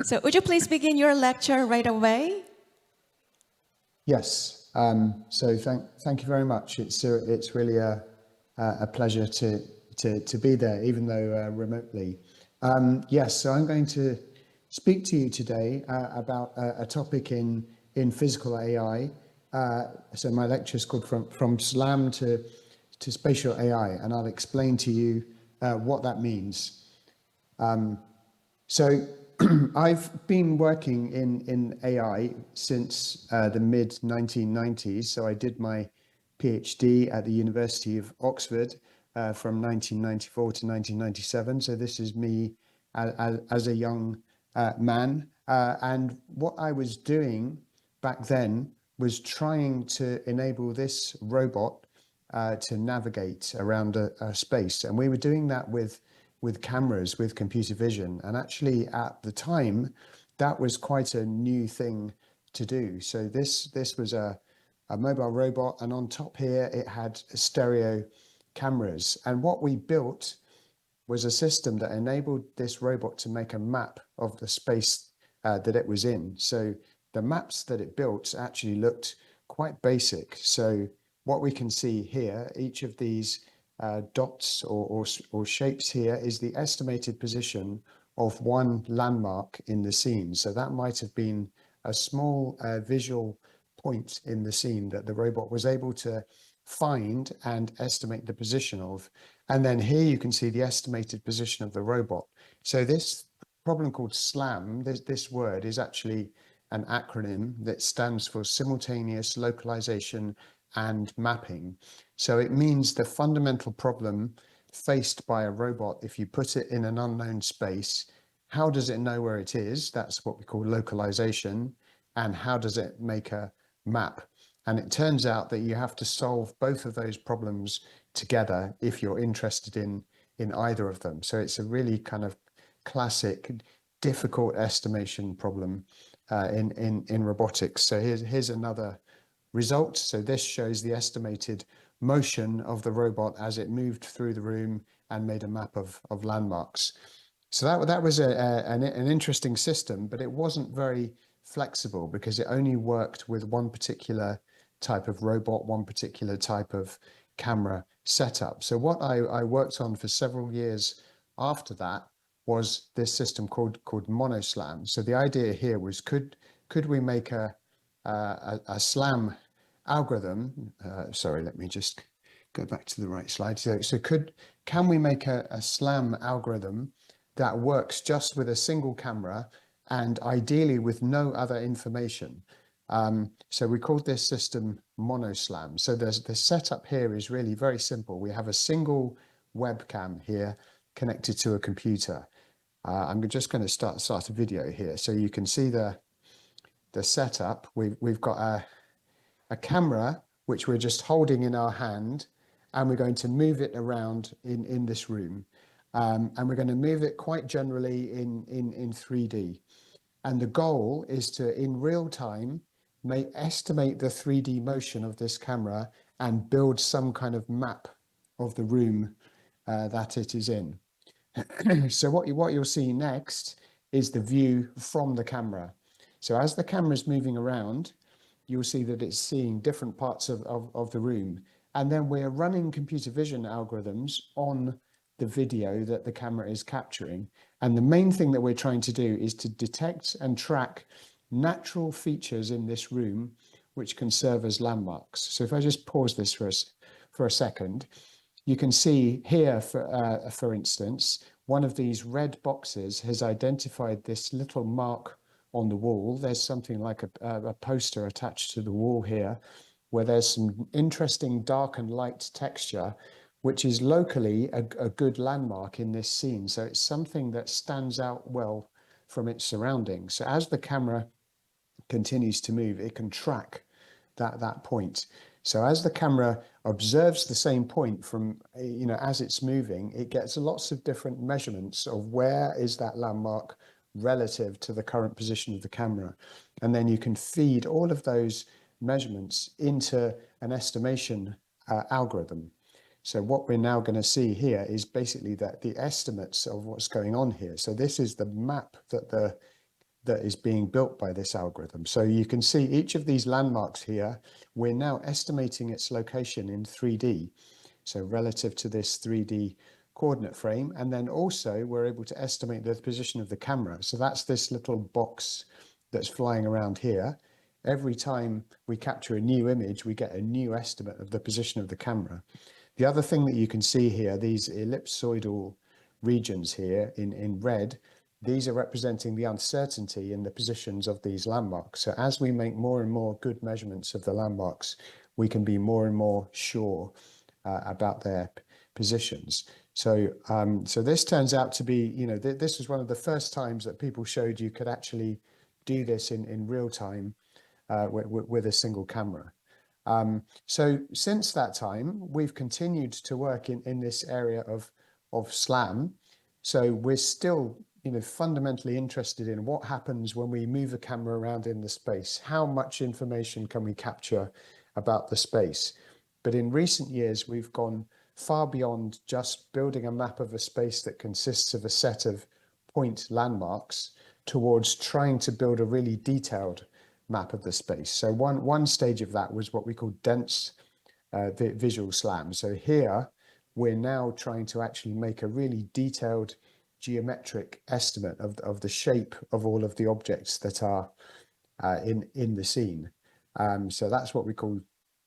So would you please begin your lecture right away? Yes. So thank you very much. It's really a pleasure to be there, even though remotely. Yes. So I'm going to speak to you today about a topic in physical AI. So my lecture is called From SLAM to Spatial AI, and I'll explain to you what that means. So I've been working in AI since the mid 1990s. So I did my PhD at the University of Oxford from 1994 to 1997. So this is me as a young man. And what I was doing back then was trying to enable this robot to navigate around a space. And we were doing that with cameras, with computer vision. And actually at the time, that was quite a new thing to do. So this was a mobile robot, and on top here, it had stereo cameras. And what we built was a system that enabled this robot to make a map of the space that it was in. So the maps that it built actually looked quite basic. So what we can see here, each of these dots or shapes here is the estimated position of one landmark in the scene. So that might have been a small visual point in the scene that the robot was able to find and estimate the position of. And then here you can see the estimated position of the robot. So this problem called SLAM, this word is actually an acronym that stands for simultaneous localization and mapping. So it means the fundamental problem faced by a robot, if you put it in an unknown space, how does it know where it is? That's what we call localization. And how does it make a map? And it turns out that you have to solve both of those problems together if you're interested in either of them. So it's a really kind of classic, difficult estimation problem in robotics. So here's another result. So this shows the estimated motion of the robot as it moved through the room and made a map of landmarks. So that was an interesting system, but it wasn't very flexible because it only worked with one particular type of robot, one particular type of camera setup. So what I worked on for several years after that was this system called Monoslam. So the idea here was could we make a SLAM algorithm? Sorry, let me just go back to the right slide. So can we make a SLAM algorithm that works just with a single camera and ideally with no other information? So we called this system Monoslam. So the setup here is really very simple. We have a single webcam here connected to a computer. I'm just going to start a video here so you can see the setup. We've got a camera which we're just holding in our hand, and we're going to move it around in this room. And we're going to move it quite generally in 3D. And the goal is to, in real time, estimate the 3D motion of this camera and build some kind of map of the room that it is in. So what you'll see next is the view from the camera. So as the camera is moving around, you'll see that it's seeing different parts of the room. And then we're running computer vision algorithms on the video that the camera is capturing. And the main thing that we're trying to do is to detect and track natural features in this room, which can serve as landmarks. So if I just pause this for a second, you can see here, for instance, one of these red boxes has identified this little mark on the wall. There's something like a poster attached to the wall here, where there's some interesting dark and light texture, which is locally a good landmark in this scene. So it's something that stands out well from its surroundings. So as the camera continues to move, it can track that point. So as the camera observes the same point from, as it's moving, it gets lots of different measurements of where is that landmark relative to the current position of the camera. And then you can feed all of those measurements into an estimation algorithm. So what we're now going to see here is basically that the estimates of what's going on here. So this is the map that the that is being built by this algorithm. So you can see each of these landmarks here, we're now estimating its location in 3D. So relative to this 3D coordinate frame. And then also we're able to estimate the position of the camera. So that's this little box that's flying around here. Every time we capture a new image, we get a new estimate of the position of the camera. The other thing that you can see here, these ellipsoidal regions here in red, these are representing the uncertainty in the positions of these landmarks. So as we make more and more good measurements of the landmarks, we can be more and more sure about their positions. So this turns out to be, this was one of the first times that people showed you could actually do this in real time with a single camera. So since that time, we've continued to work in this area of SLAM. So we're still, fundamentally interested in what happens when we move a camera around in the space. How much information can we capture about the space? But in recent years, we've gone far beyond just building a map of a space that consists of a set of point landmarks towards trying to build a really detailed map of the space. So one stage of that was what we call dense visual SLAM. So here we're now trying to actually make a really detailed geometric estimate of the shape of all of the objects that are in the scene. So that's what we call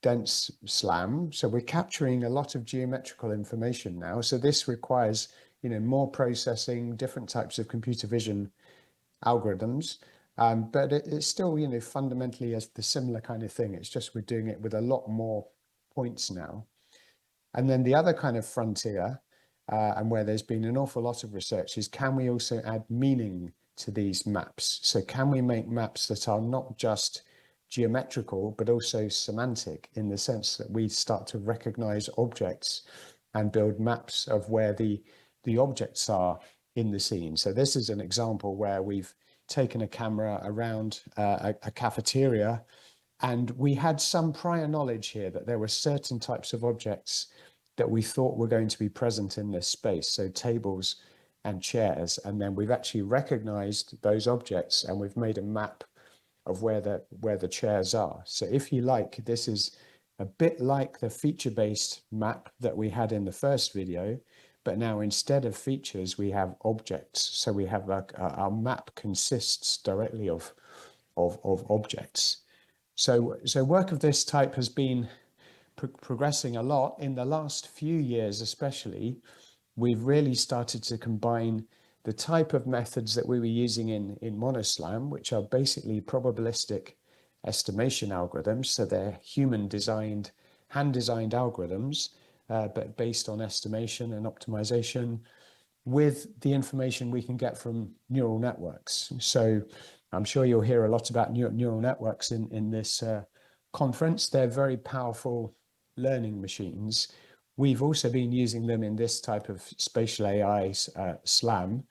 dense SLAM. So we're capturing a lot of geometrical information now. So this requires, more processing, different types of computer vision algorithms. But it's still, fundamentally as the similar kind of thing. It's just we're doing it with a lot more points now. And then the other kind of frontier, and where there's been an awful lot of research, is can we also add meaning to these maps? So can we make maps that are not just geometrical, but also semantic, in the sense that we start to recognize objects and build maps of where the objects are in the scene. So this is an example where we've taken a camera around a cafeteria, and we had some prior knowledge here that there were certain types of objects that we thought were going to be present in this space, so tables and chairs. And then we've actually recognized those objects and we've made a map of where the chairs are. So if you like, this is a bit like the feature-based map that we had in the first video, but now instead of features, we have objects. So we have our map consists directly of objects. So work of this type has been progressing a lot. In the last few years especially, we've really started to combine the type of methods that we were using in Monoslam, which are basically probabilistic estimation algorithms. So they're human-designed, hand-designed algorithms, but based on estimation and optimization, with the information we can get from neural networks. So I'm sure you'll hear a lot about neural networks in this conference. They're very powerful learning machines. We've also been using them in this type of spatial AI SLAM,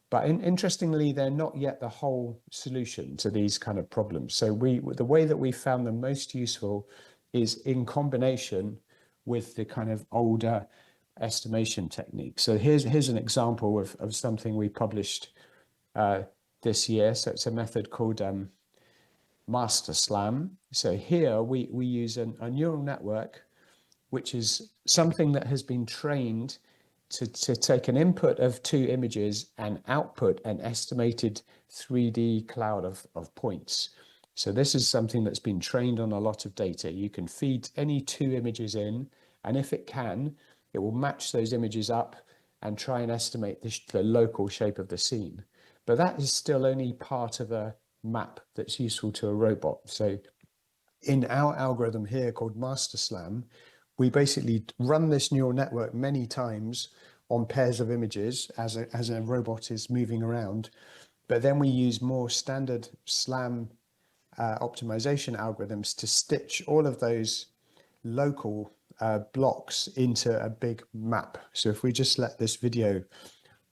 but interestingly, they're not yet the whole solution to these kind of problems. So the way that we found them most useful is in combination with the kind of older estimation technique. So here's an example of something we published this year. So it's a method called Monoslam. So here we use a neural network, which is something that has been trained to take an input of two images and output an estimated 3D cloud of points. So this is something that's been trained on a lot of data. You can feed any two images in, and if it can, it will match those images up and try and estimate the local shape of the scene. But that is still only part of a map that's useful to a robot. So in our algorithm here called Monoslam, we basically run this neural network many times on pairs of images as a robot is moving around. But then we use more standard SLAM optimization algorithms to stitch all of those local blocks into a big map. So if we just let this video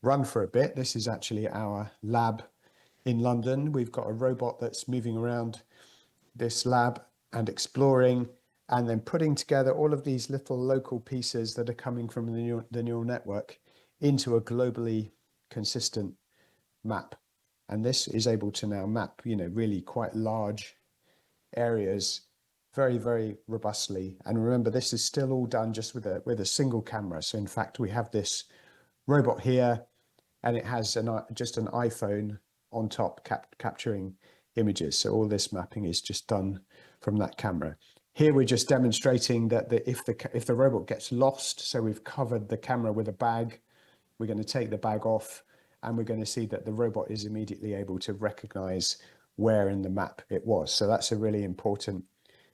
run for a bit, this is actually our lab in London. We've got a robot that's moving around this lab and exploring, and then putting together all of these little local pieces that are coming from the neural network into a globally consistent map. And this is able to now map, really quite large areas very, very robustly. And remember, this is still all done just with a single camera. So in fact, we have this robot here, and it has just an iPhone on top capturing images. So all this mapping is just done from that camera. Here we're just demonstrating that if the robot gets lost, so we've covered the camera with a bag, we're going to take the bag off, and we're going to see that the robot is immediately able to recognize where in the map it was. So that's a really important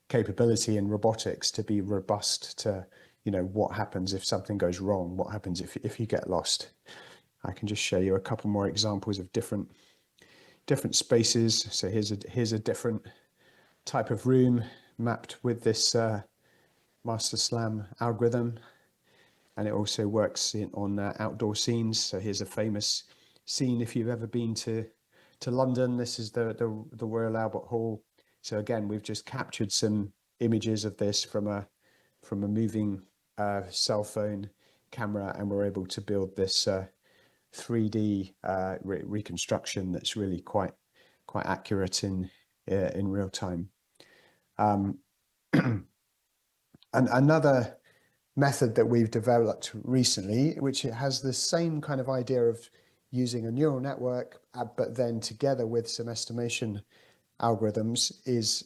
capability in robotics, to be robust to, what happens if something goes wrong, what happens if you get lost. I can just show you a couple more examples of different spaces. So here's a different type of room mapped with this Monoslam algorithm, and it also works on outdoor scenes. So here's a famous scene if you've ever been to London. This is the Royal Albert Hall. So again, we've just captured some images of this from a moving cell phone camera, and we're able to build this 3D reconstruction that's really quite accurate in real time. And another method that we've developed recently, which has the same kind of idea of using a neural network, but then together with some estimation algorithms, is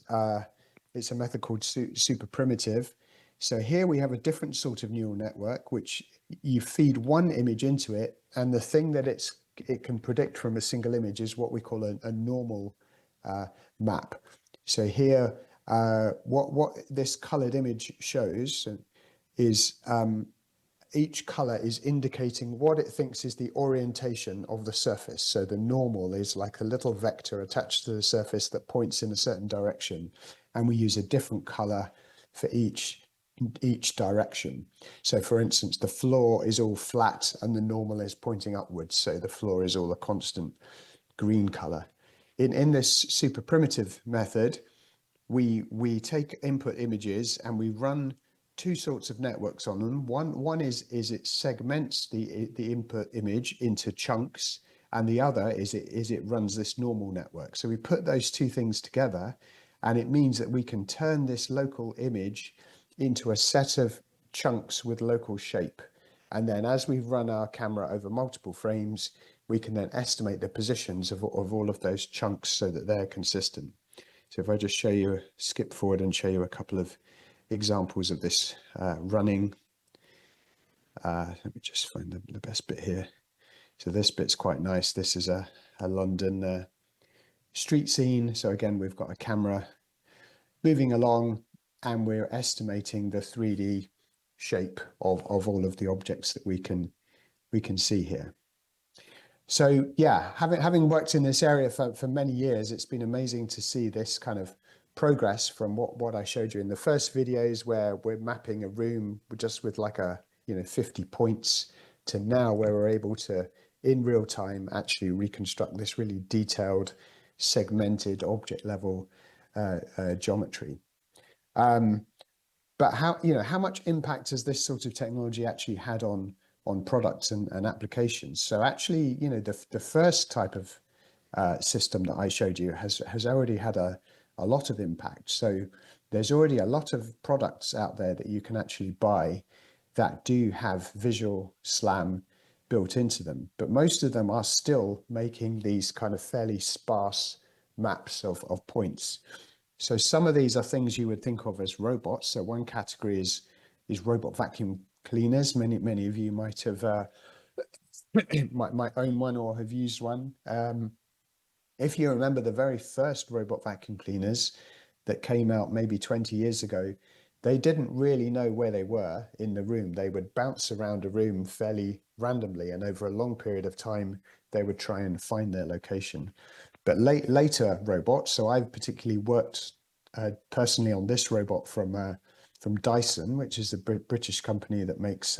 it's a method called super primitive. So here we have a different sort of neural network, which you feed one image into it, and the thing that it can predict from a single image is what we call a normal map. So here, what this colored image shows is each color is indicating what it thinks is the orientation of the surface. So the normal is like a little vector attached to the surface that points in a certain direction, and we use a different color for each direction. So for instance, the floor is all flat and the normal is pointing upwards, so the floor is all a constant green color. In this super primitive method, we take input images and we run two sorts of networks on them. One is it segments the input image into chunks, and the other is it runs this normal network. So we put those two things together, and it means that we can turn this local image into a set of chunks with local shape. And then as we run our camera over multiple frames, we can then estimate the positions of all of those chunks so that they're consistent. So if I just skip forward and show you a couple of examples of this running. Let me just find the best bit here. So this bit's quite nice. This is a London street scene. So again, we've got a camera moving along, and we're estimating the 3D shape of all of the objects that we can see here. So yeah, having worked in this area for many years, it's been amazing to see this kind of progress from what I showed you in the first videos, where we're mapping a room just with like 50 points, to now where we're able to in real time actually reconstruct this really detailed segmented object level geometry. But how much impact has this sort of technology actually had on products and applications? So actually, the first type of system that I showed you has already had a lot of impact. So there's already a lot of products out there that you can actually buy that do have visual SLAM built into them, but most of them are still making these kind of fairly sparse maps of points. So some of these are things you would think of as robots. So one category is robot vacuum cleaners. Many of you might have might own one or have used one. If you remember the very first robot vacuum cleaners that came out maybe 20 years ago, they didn't really know where they were in the room. They would bounce around a room fairly randomly, and over a long period of time, they would try and find their location. But later robots, so I've particularly worked personally on this robot from Dyson, which is a British company that makes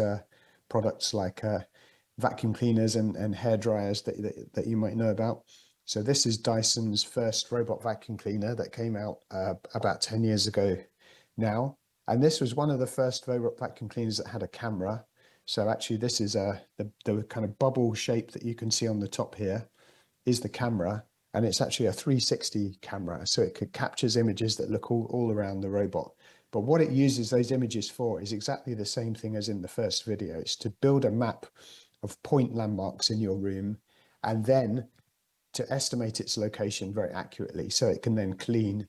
products like vacuum cleaners and hair dryers that you might know about. So this is Dyson's first robot vacuum cleaner that came out about 10 years ago now. And this was one of the first robot vacuum cleaners that had a camera. So actually this is the kind of bubble shape that you can see on the top here is the camera, and it's actually a 360 camera. So it captures images that look all around the robot. But what it uses those images for is exactly the same thing as in the first video. It's to build a map of point landmarks in your room, and then to estimate its location very accurately, so it can then clean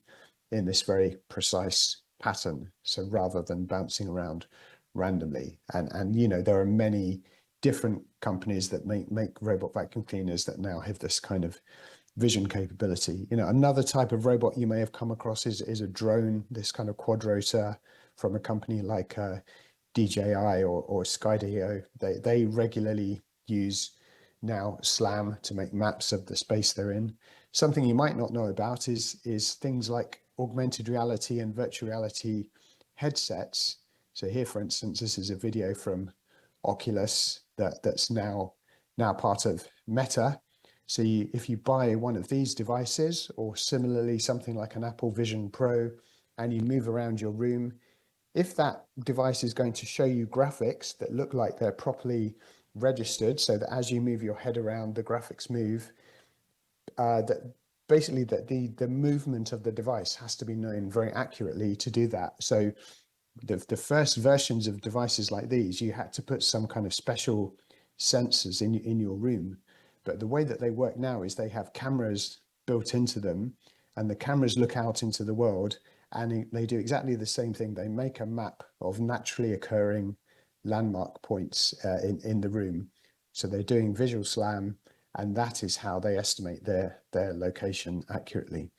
in this very precise pattern. So rather than bouncing around randomly, and you know, there are many different companies that make robot vacuum cleaners that now have this kind of vision capability. You know, another type of robot you may have come across is a drone, this kind of quadrotor from a company like DJI or Skydio. They regularly use now SLAM to make maps of the space they're in. Something you might not know about is things like augmented reality and virtual reality headsets. So here, for instance, this is a video from Oculus that's now part of Meta. So if you buy one of these devices, or similarly something like an Apple Vision Pro, and you move around your room, if that device is going to show you graphics that look like they're properly registered, so that as you move your head around, the graphics move, that basically that the movement of the device has to be known very accurately to do that. So the first versions of devices like these, you had to put some kind of special sensors in your room. But the way that they work now is they have cameras built into them, and the cameras look out into the world, and they do exactly the same thing. They make a map of naturally occurring landmark points in the room. So they're doing visual SLAM, and that is how they estimate their location accurately.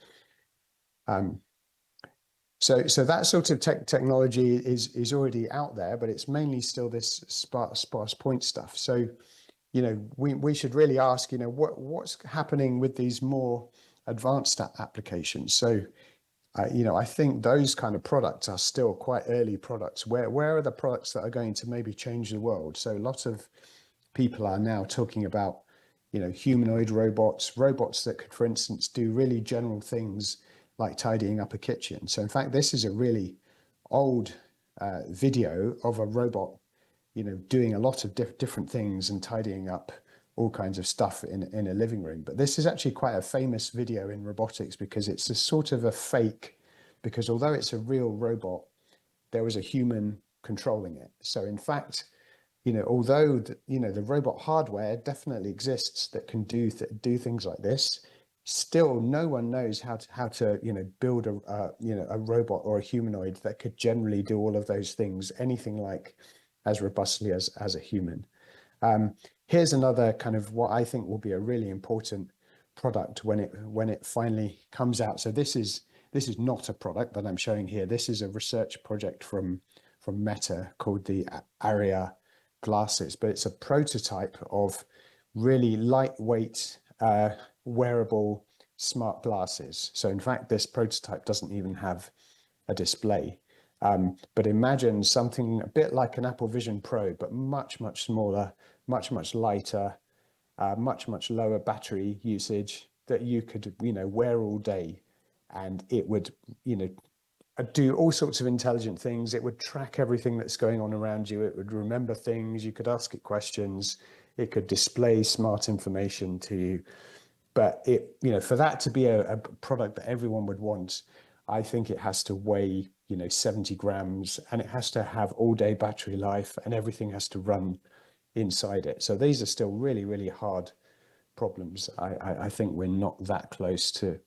So that sort of technology is already out there, but it's mainly still this sparse point stuff. So, you know, we should really ask, you know, what's happening with these more advanced applications. So, you know, I think those kind of products are still quite early products. Where are the products that are going to maybe change the world? So a lot of people are now talking about, you know, humanoid robots that could, for instance, do really general things like tidying up a kitchen. So in fact, this is a really old video of a robot, you know, doing a lot of different things and tidying up all kinds of stuff in a living room. But this is actually quite a famous video in robotics because it's a sort of a fake, because although it's a real robot, there was a human controlling it. So in fact, you know, although you know, the robot hardware definitely exists that can do things like this, still no one knows how to you know, build a robot or a humanoid that could generally do all of those things, anything like as robustly as a human. Here's another kind of what I think will be a really important product when it finally comes out. So this is not a product that I'm showing here. This is a research project from Meta called the Aria glasses, but it's a prototype of really lightweight wearable smart glasses. So in fact, this prototype doesn't even have a display. But imagine something a bit like an Apple Vision Pro, but much smaller, much lighter, much lower battery usage, that you could, you know, wear all day, and it would, you know, do all sorts of intelligent things. It would track everything that's going on around you. It would remember things. You could ask it questions. It could display smart information to you. But it, you know, for that to be a product that everyone would want, I think it has to weigh, you know, 70 grams, and it has to have all day battery life, and everything has to run inside it. So these are still really hard problems. I think we're not that close to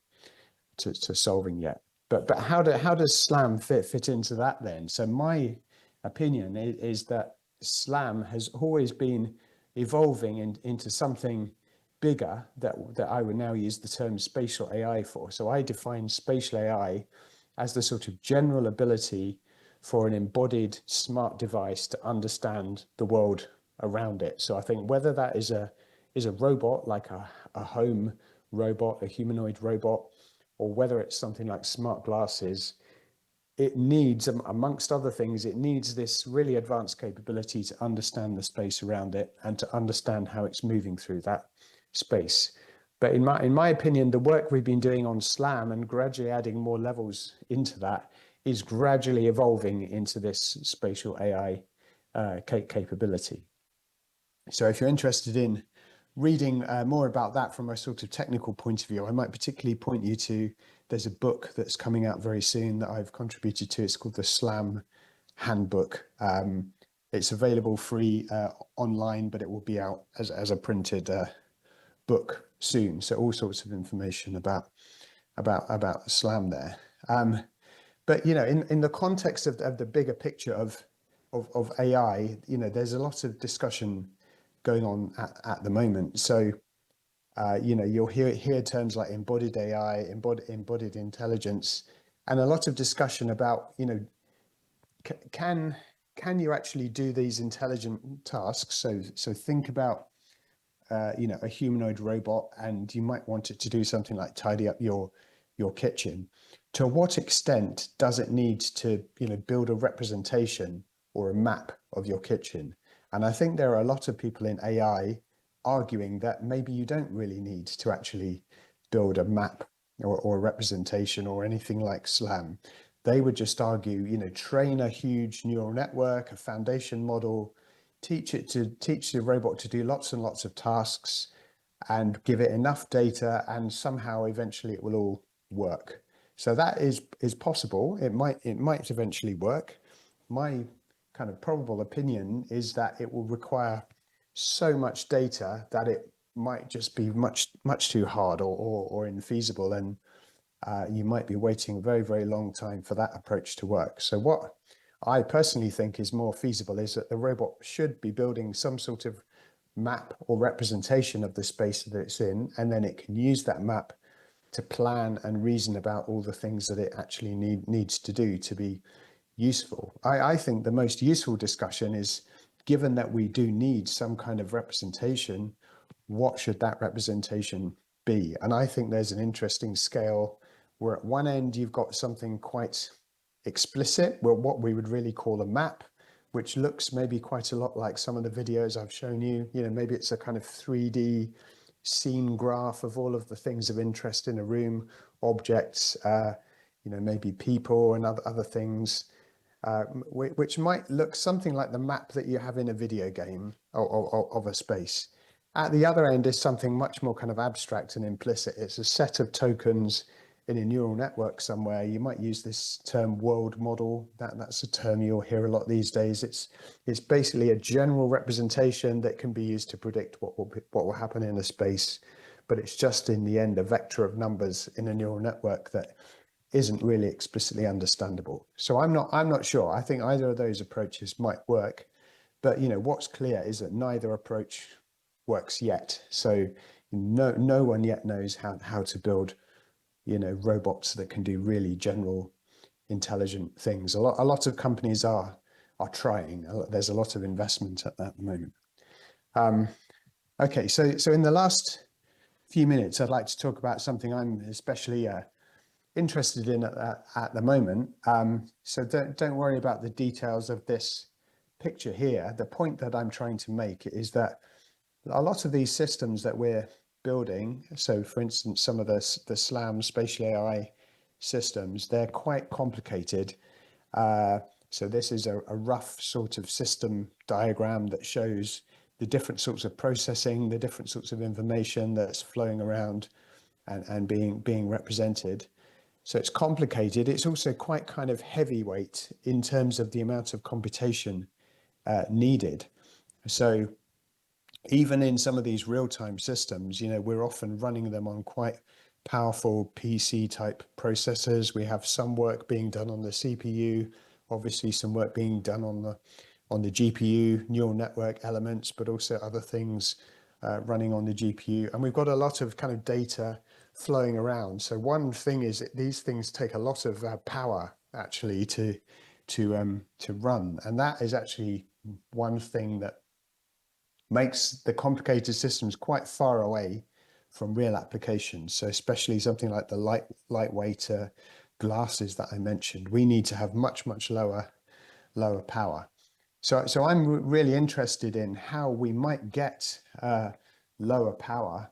solving yet. But how does SLAM fit into that then? So my opinion is that SLAM has always been evolving into something bigger that I would now use the term spatial AI for. So I define spatial AI as the sort of general ability for an embodied smart device to understand the world around it. So I think whether that is a robot, like a home robot, a humanoid robot, or whether it's something like smart glasses, it needs, amongst other things, it needs this really advanced capability to understand the space around it and to understand how it's moving through that space. But in my opinion, the work we've been doing on SLAM and gradually adding more levels into that is gradually evolving into this spatial AI capability. So if you're interested in reading more about that from a sort of technical point of view, I might particularly point you to, there's a book that's coming out very soon that I've contributed to. It's called the SLAM Handbook. It's available free online, but it will be out as a printed book soon. So all sorts of information about SLAM there. But you know, in the context of the bigger picture of AI, you know, there's a lot of discussion going on at the moment. So you know, you'll hear terms like embodied AI, embodied intelligence, and a lot of discussion about, you know, can you actually do these intelligent tasks? So think about you know, a humanoid robot, and you might want it to do something like tidy up your kitchen. To what extent does it need to, you know, build a representation or a map of your kitchen? And I think there are a lot of people in AI arguing that maybe you don't really need to actually build a map or a representation or anything like SLAM. They would just argue, you know, train a huge neural network, a foundation model, teach the robot to do lots and lots of tasks, and give it enough data, and somehow eventually it will all work. So that is possible. It might eventually work. My kind of probable opinion is that it will require so much data that it might just be much too hard or infeasible, and you might be waiting a very long time for that approach to work. So what I personally think is more feasible is that the robot should be building some sort of map or representation of the space that it's in, and then it can use that map to plan and reason about all the things that it actually needs to do to be useful. I think the most useful discussion is, given that we do need some kind of representation, what should that representation be? And I think there's an interesting scale where at one end you've got something quite explicit, well, what we would really call a map, which looks maybe quite a lot like some of the videos I've shown you. You know, maybe it's a kind of 3D scene graph of all of the things of interest in a room, objects, you know, maybe people and other things, which might look something like the map that you have in a video game of a space. At the other end is something much more kind of abstract and implicit. It's a set of tokens in a neural network somewhere. You might use this term world model. That's a term you'll hear a lot these days. It's basically a general representation that can be used to predict what will happen in a space, but it's just in the end a vector of numbers in a neural network that isn't really explicitly understandable. So I'm not sure. I think either of those approaches might work, but you know, what's clear is that neither approach works yet. So no one yet knows how to build, you know, robots that can do really general intelligent things. A lot of companies are trying. There's a lot of investment at the moment. Okay, so in the last few minutes, I'd like to talk about something I'm especially interested in at the moment. So don't worry about the details of this picture here. The point that I'm trying to make is that a lot of these systems that we're building, so for instance, some of the SLAM spatial AI systems, they're quite complicated. So this is a rough sort of system diagram that shows the different sorts of processing, the different sorts of information that's flowing around and being represented. So it's complicated. It's also quite kind of heavyweight in terms of the amount of computation needed. So even in some of these real-time systems, you know, we're often running them on quite powerful PC type processors. We have some work being done on the CPU, obviously some work being done on the GPU, neural network elements, but also other things running on the GPU. And we've got a lot of kind of data flowing around. So one thing is that these things take a lot of power actually to run, and that is actually one thing that makes the complicated systems quite far away from real applications. So especially something like the lightweight glasses that I mentioned, we need to have much lower power. So I'm really interested in how we might get lower power.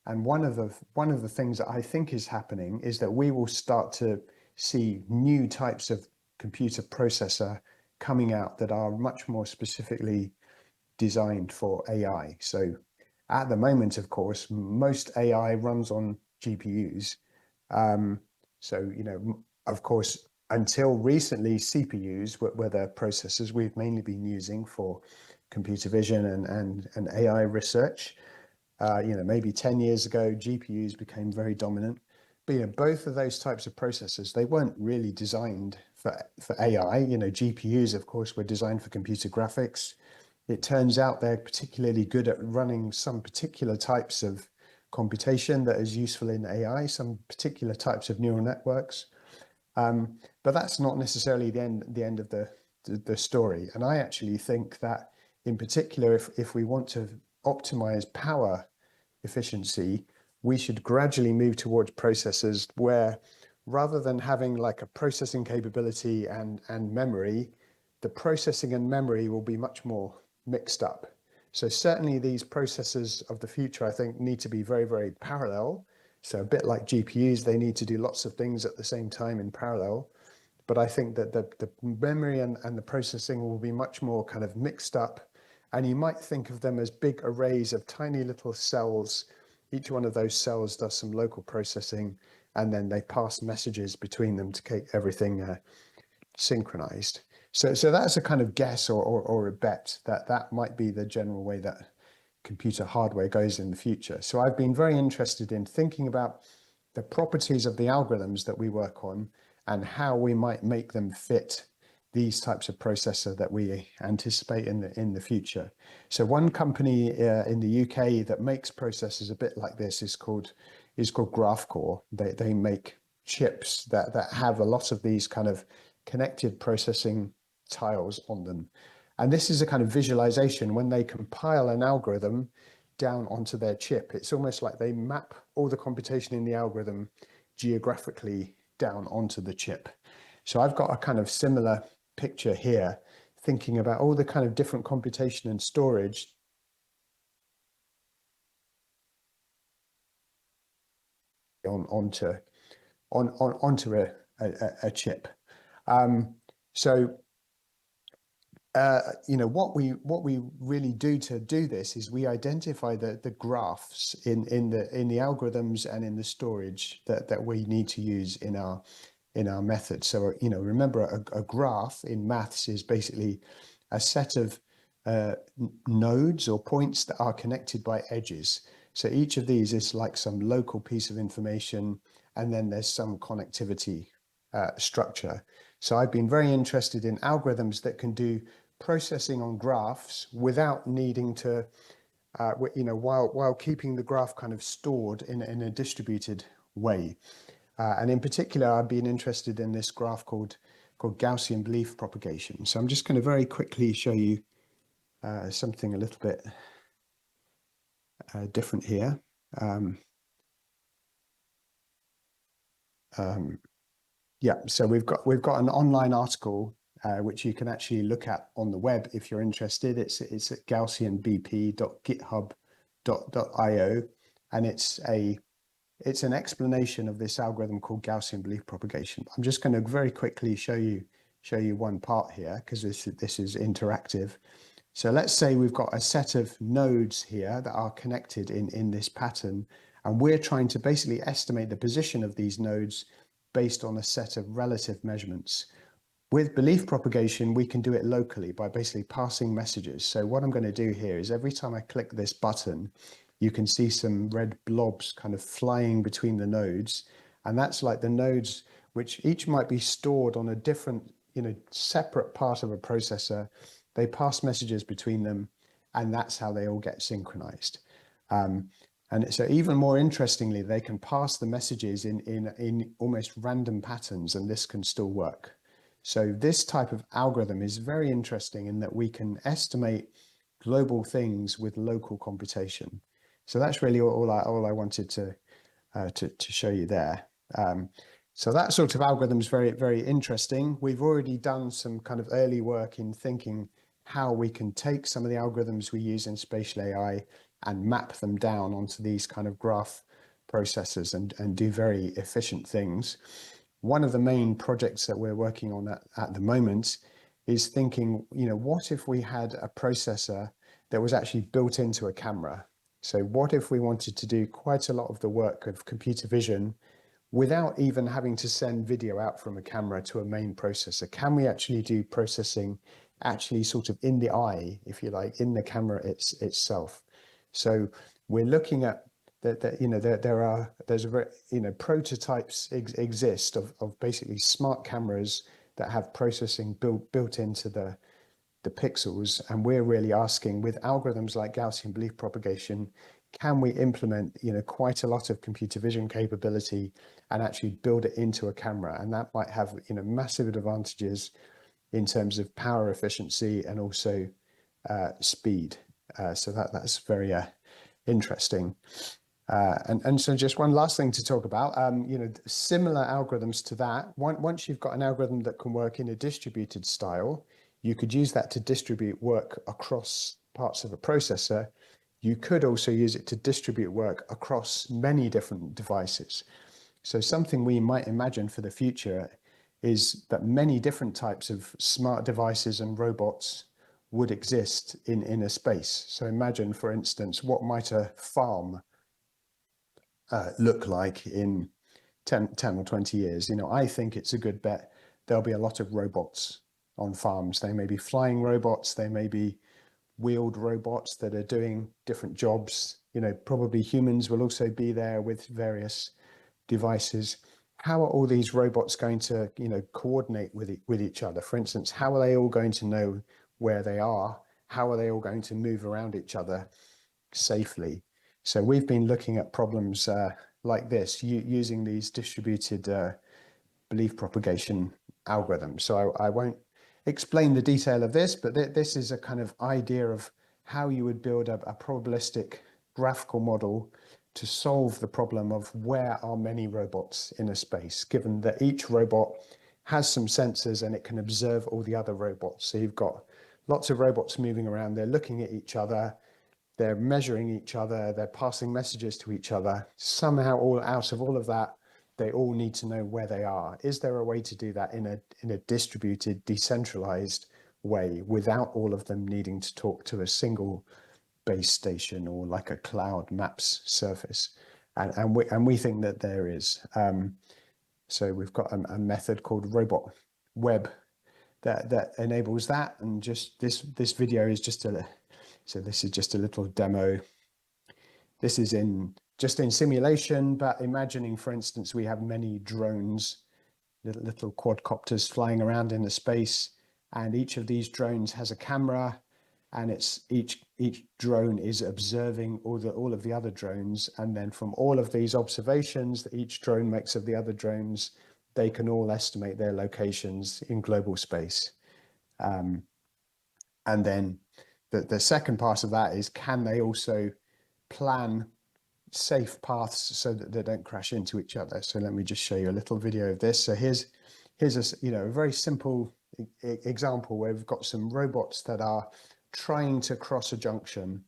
And one of the things that I think is happening is that we will start to see new types of computer processor coming out that are much more specifically designed for AI. So At the moment, of course, most AI runs on GPUs. So, of course, until recently, CPUs were the processors we've mainly been using for computer vision and AI research. Maybe 10 years ago, GPUs became very dominant. But both of those types of processors, they weren't really designed for AI. GPUs, of course, were designed for computer graphics. It turns out they're particularly good at running some particular types of computation that is useful in AI, some particular types of neural networks. But that's not necessarily the end of the story. And I actually think that in particular, if we want to optimize power efficiency, we should gradually move towards processors where rather than having like a processing capability and memory, the processing and memory will be much more mixed up. So certainly these processors of the future, I think, need to be very, very parallel. So a bit like GPUs, they need to do lots of things at the same time in parallel. But I think that the memory and the processing will be much more kind of mixed up. And you might think of them as big arrays of tiny little cells. Each one of those cells does some local processing, and then they pass messages between them to keep everything synchronized. So that's a kind of guess or a bet that might be the general way that computer hardware goes in the future. So I've been very interested in thinking about the properties of the algorithms that we work on and how we might make them fit these types of processor that we anticipate in the future. So one company in the UK that makes processors a bit like this is called GraphCore. They make chips that have a lot of these kind of connected processing tiles on them. And this is a kind of visualization when they compile an algorithm down onto their chip. It's almost like they map all the computation in the algorithm geographically down onto the chip. So I've got a kind of similar picture here, thinking about all the kind of different computation and storage onto a chip. What we really do to do this is we identify the graphs in the algorithms and in the storage that we need to use in our method. So remember a graph in maths is basically a set of nodes or points that are connected by edges. So each of these is like some local piece of information, and then there's some connectivity structure. So I've been very interested in algorithms that can do processing on graphs without needing to, while keeping the graph kind of stored in a distributed way. And in particular, I've been interested in this graph called Gaussian belief propagation. So I'm just going to very quickly show you something a little bit different here. Yeah, so we've got an online article which you can actually look at on the web if you're interested. It's at gaussianbp.github.io, and it's an explanation of this algorithm called Gaussian belief propagation. I'm just going to very quickly show you one part here because this is interactive. So let's say we've got a set of nodes here that are connected in this pattern, and we're trying to basically estimate the position of these nodes based on a set of relative measurements. With belief propagation, we can do it locally by basically passing messages. So what I'm going to do here is every time I click this button, you can see some red blobs kind of flying between the nodes. And that's like the nodes, which each might be stored on a different, separate part of a processor. They pass messages between them, and that's how they all get synchronized. And so even more interestingly, they can pass the messages in almost random patterns, and this can still work. So this type of algorithm is very interesting in that we can estimate global things with local computation. So that's really all I wanted to show you there. So that sort of algorithm is very, very interesting. We've already done some kind of early work in thinking how we can take some of the algorithms we use in spatial AI and map them down onto these kind of graph processors and do very efficient things. One of the main projects that we're working on at the moment is thinking, what if we had a processor that was actually built into a camera? So what if we wanted to do quite a lot of the work of computer vision without even having to send video out from a camera to a main processor? Can we actually do processing actually sort of in the eye, if you like, in the camera itself? So we're looking at that, you know, there's a very, you know, prototypes exist of basically smart cameras that have processing built into the pixels, and we're really asking, with algorithms like Gaussian belief propagation, can we implement, you know, quite a lot of computer vision capability and actually build it into a camera? And that might have, you know, massive advantages in terms of power efficiency and also speed. So that's very interesting. And so just one last thing to talk about, you know, similar algorithms to that. Once you've got an algorithm that can work in a distributed style, you could use that to distribute work across parts of a processor. You could also use it to distribute work across many different devices. So something we might imagine for the future is that many different types of smart devices and robots would exist in a space. So imagine, for instance, what might a farm look like in 10 or 20 years. You know, I think it's a good bet there'll be a lot of robots on farms. They may be flying robots, they may be wheeled robots that are doing different jobs. You know, probably humans will also be there with various devices. How are all these robots going to, you know, coordinate with each other? For instance, how are they all going to know where they are? How are they all going to move around each other safely? So we've been looking at problems like this using these distributed belief propagation algorithms. So I won't explain the detail of this, but this is a kind of idea of how you would build a probabilistic graphical model to solve the problem of where are many robots in a space, given that each robot has some sensors and it can observe all the other robots. So you've got lots of robots moving around, they're looking at each other, they're measuring each other, they're passing messages to each other. Somehow, all out of all of that, they all need to know where they are. Is there a way to do that in a distributed, decentralized way without all of them needing to talk to a single base station or like a cloud maps surface? And we think that there is. So we've got a method called Robot Web that enables that. And just this video is just so this is just a little demo. This is just in simulation, but imagining, for instance, we have many drones, little quadcopters flying around in the space, and each of these drones has a camera, and each drone is observing all of the other drones, and then from all of these observations that each drone makes of the other drones, they can all estimate their locations in global space. And then the second part of that is, can they also plan safe paths so that they don't crash into each other? So let me just show you a little video of this. So here's a very simple example where we've got some robots that are trying to cross a junction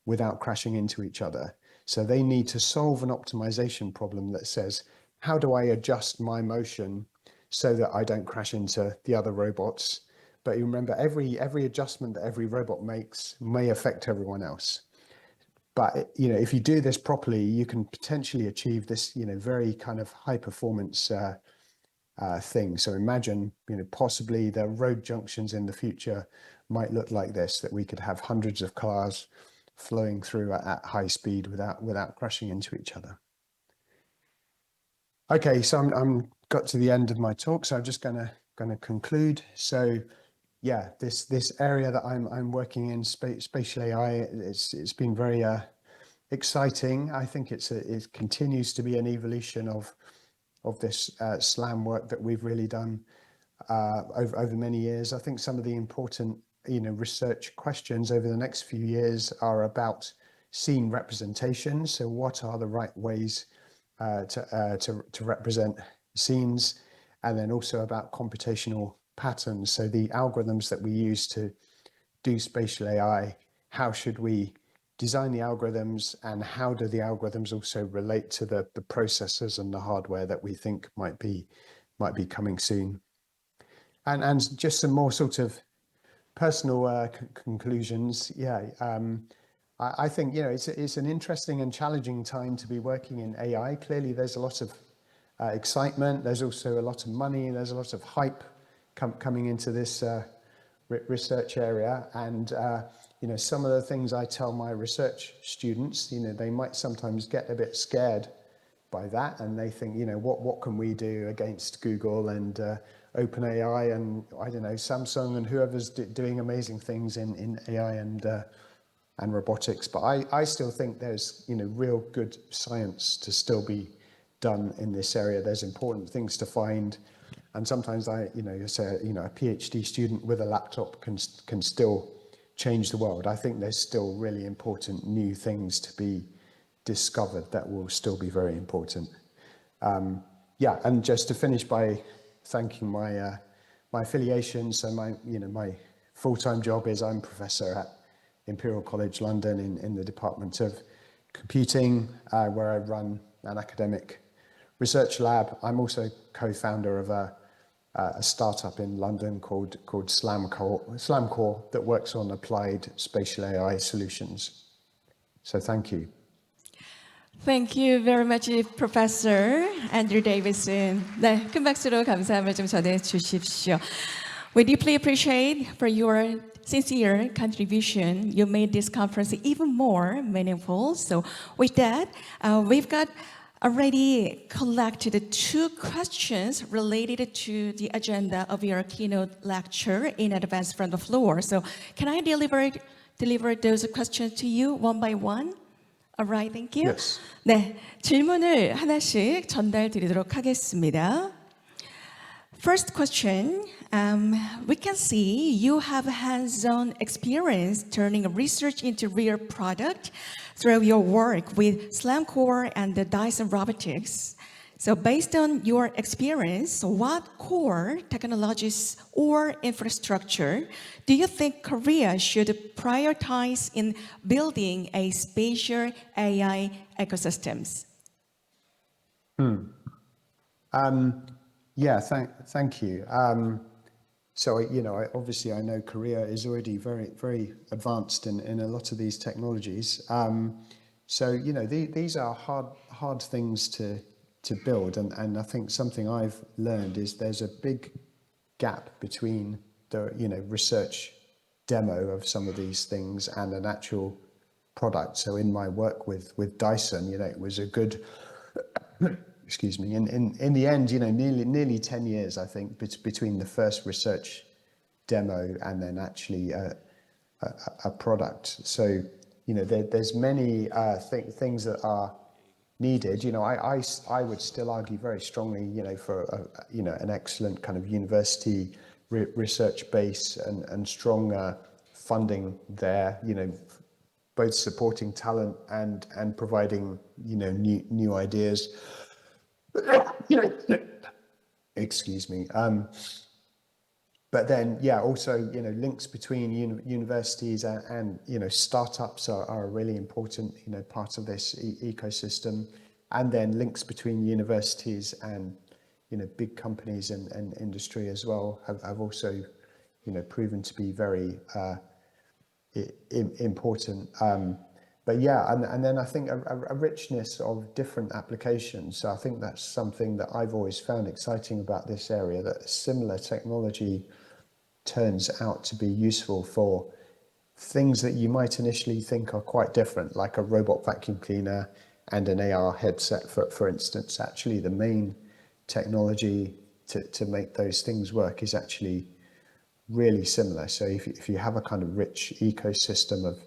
without crashing into each other. So they need to solve an optimization problem that says, how do I adjust my motion so that I don't crash into the other robots? But you remember, every adjustment that every robot makes may affect everyone else. But, you know, if you do this properly, you can potentially achieve this, you know, very kind of high performance thing. So imagine, you know, possibly the road junctions in the future might look like this, that we could have hundreds of cars flowing through at high speed without crashing into each other. Okay, so I'm got to the end of my talk, so I'm just gonna conclude. So yeah, this area that I'm working in, spatial AI, it's been very exciting. I think it continues to be an evolution of this SLAM work that we've really done over many years. I think some of the important, you know, research questions over the next few years are about scene representation. So what are the right ways to represent scenes, and then also about computational patterns. So the algorithms that we use to do spatial AI, how should we design the algorithms, and how do the algorithms also relate to the processors and the hardware that we think might be coming soon? And just some more sort of personal conclusions. Yeah, I think, it's an interesting and challenging time to be working in AI. Clearly, there's a lot of excitement. There's also a lot of money. There's a lot of hype coming into this research area. And, some of the things I tell my research students, they might sometimes get a bit scared by that. And they think, what can we do against Google and OpenAI and, I don't know, Samsung and whoever's doing amazing things in AI and robotics. But I still think there's, real good science to still be done in this area. There's important things to find. And sometimes you say, a PhD student with a laptop can still change the world. I think there's still really important new things to be discovered that will still be very important. And just to finish by thanking my affiliations. So my full-time job is I'm professor at Imperial College London in the Department of Computing, where I run an academic research lab. I'm also co-founder of a startup in London called Slamcore that works on applied spatial AI solutions. So thank you. Thank you very much, Professor Andrew Davidson. 네, 큰 박수로 감사함을 좀 전해 주십시오. We deeply appreciate for your sincere contribution. You made this conference even more meaningful. So with that, we've got already collected 2 questions related to the agenda of your keynote lecture in advance from the floor. So can I deliver those questions to you one by one? All right, thank you. Yes. 네, 질문을 하나씩 전달 드리도록 하겠습니다. First question, we can see you have hands-on experience turning research into real product through your work with Slamcore and the Dyson Robotics. So based on your experience, what core technologies or infrastructure do you think Korea should prioritize in building a spatial AI ecosystems? Thank you. So, obviously I know Korea is already very, very advanced in a lot of these technologies. So, these are hard things to build. And I think something I've learned is there's a big gap between the, research demo of some of these things and an actual product. So in my work with Dyson, it was a good, excuse me, in the end, nearly 10 years, I think, between the first research demo and then actually a product. So, there's many things that are needed. I would still argue very strongly, for an excellent kind of university research base and strong funding there, both supporting talent and providing, new ideas. Excuse me. But then, also, links between universities and startups are a really important, part of this ecosystem. And then links between universities and, big companies and industry as well have also, proven to be very important. But and then I think a richness of different applications. So I think that's something that I've always found exciting about this area, that similar technology turns out to be useful for things that you might initially think are quite different, like a robot vacuum cleaner and an AR headset, for instance. Actually, the main technology to make those things work is actually really similar. So if you have a kind of rich ecosystem of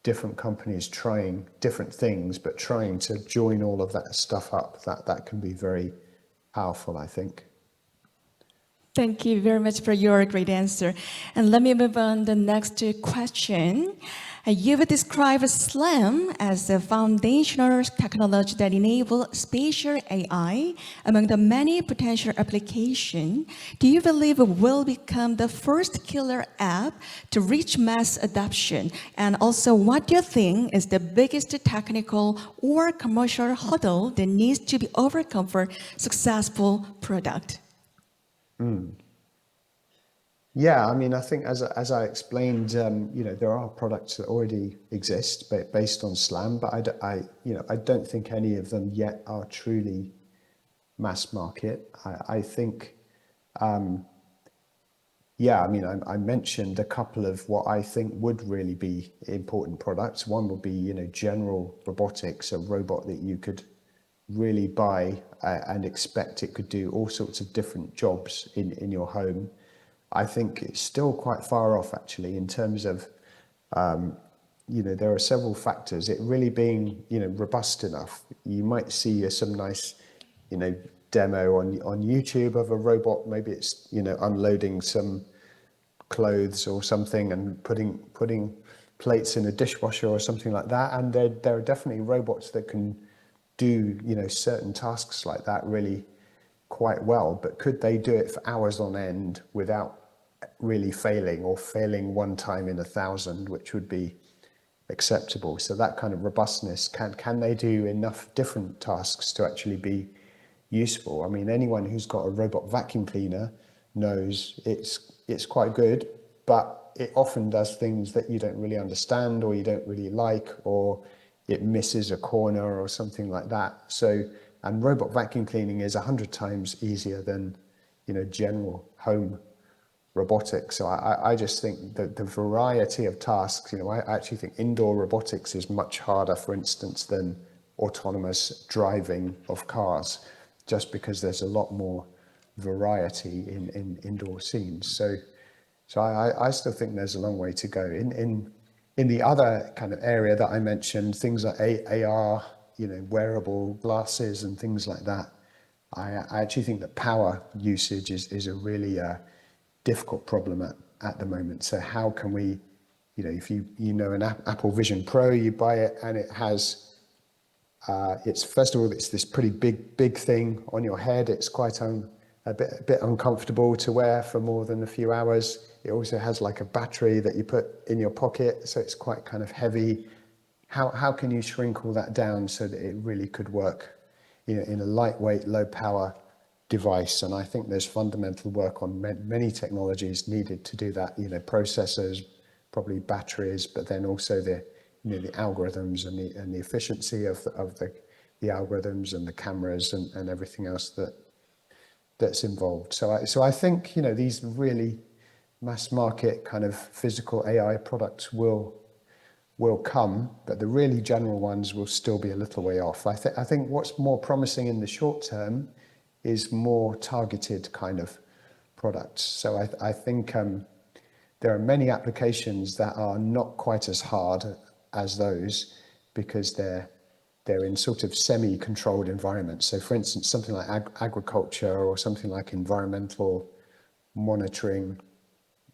different companies trying different things, but trying to join all of that stuff up, that can be very powerful, I think. Thank you very much for your great answer. And let me move on to the next question. You've described SLAM as a foundational technology that enables spatial AI among the many potential applications. Do you believe it will become the first killer app to reach mass adoption? And also, what do you think is the biggest technical or commercial hurdle that needs to be overcome for successful product? Yeah, I mean, I think as I explained, there are products that already exist based on SLAM, but I don't think any of them yet are truly mass market. I think, yeah, I mean, I mentioned a couple of what I think would really be important products. One would be, general robotics, a robot that you could really buy and expect it could do all sorts of different jobs in your home. I think it's still quite far off actually in terms of, there are several factors. It really being, robust enough. You might see some nice, demo on YouTube of a robot. Maybe it's, unloading some clothes or something and putting plates in a dishwasher or something like that. And there are definitely robots that can do, certain tasks like that really quite well. But could they do it for hours on end without really failing, or failing one time in 1,000, which would be acceptable? So that kind of robustness, can they do enough different tasks to actually be useful? I mean, anyone who's got a robot vacuum cleaner knows it's quite good, but it often does things that you don't really understand or you don't really like, or it misses a corner or something like that. So, and robot vacuum cleaning is 100 times easier than, general home robotics. So I just think that the variety of tasks, I actually think indoor robotics is much harder, for instance, than autonomous driving of cars, just because there's a lot more variety in indoor scenes. So I still think there's a long way to go. In the other kind of area that I mentioned, things like AR, wearable glasses and things like that, I actually think that power usage is a really difficult problem at the moment. So how can we, if you an Apple Vision Pro, you buy it and it has, it's first of all, it's this pretty big thing on your head. It's quite a bit uncomfortable to wear for more than a few hours. It also has like a battery that you put in your pocket, so it's quite kind of heavy. How can you shrink all that down so that it really could work, in a lightweight, low power device? And I think there's fundamental work on many technologies needed to do that. Processors, probably batteries, but then also the algorithms and the efficiency of the algorithms and the cameras and everything else that's involved. So I think these really mass market kind of physical AI products will come, but the really general ones will still be a little way off. I think what's more promising in the short term is more targeted kind of products. So I think there are many applications that are not quite as hard as those, because they're in sort of semi-controlled environments. So for instance, something like agriculture or something like environmental monitoring,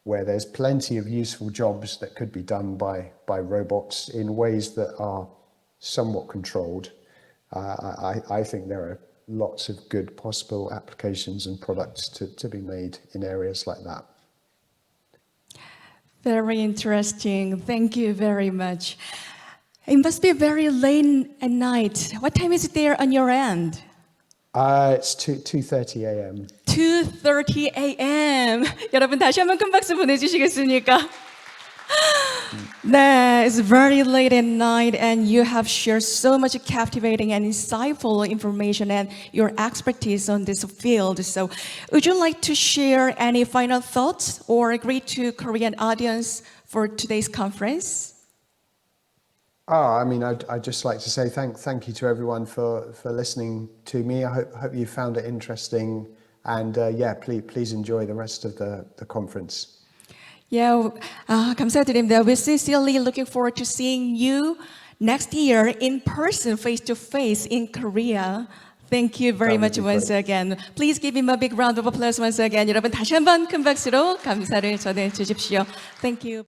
where there's plenty of useful jobs that could be done by robots in ways that are somewhat controlled. I think there are lots of good possible applications and products to be made in areas like that. Very interesting. Thank you very much. It must be very late at night. What time is it there on your end? It's 2:30 a.m. 2:30 a.m. 여러분 다시 한번 큰 박수 보내주시겠습니까? 네, it's very late at night and you have shared so much captivating and insightful information and your expertise on this field. So would you like to share any final thoughts or greet to Korean audience for today's conference? I mean, I'd just like to say thank you to everyone for listening to me. I hope you found it interesting, and please enjoy the rest of the conference. Yeah, 감사드립니다. We're sincerely looking forward to seeing you next year in person, face to face in Korea. Thank you very much once again. Please give him a big round of applause once again. 여러분 다시 한번 큰 박수로 감사를 전해 주십시오. Thank you.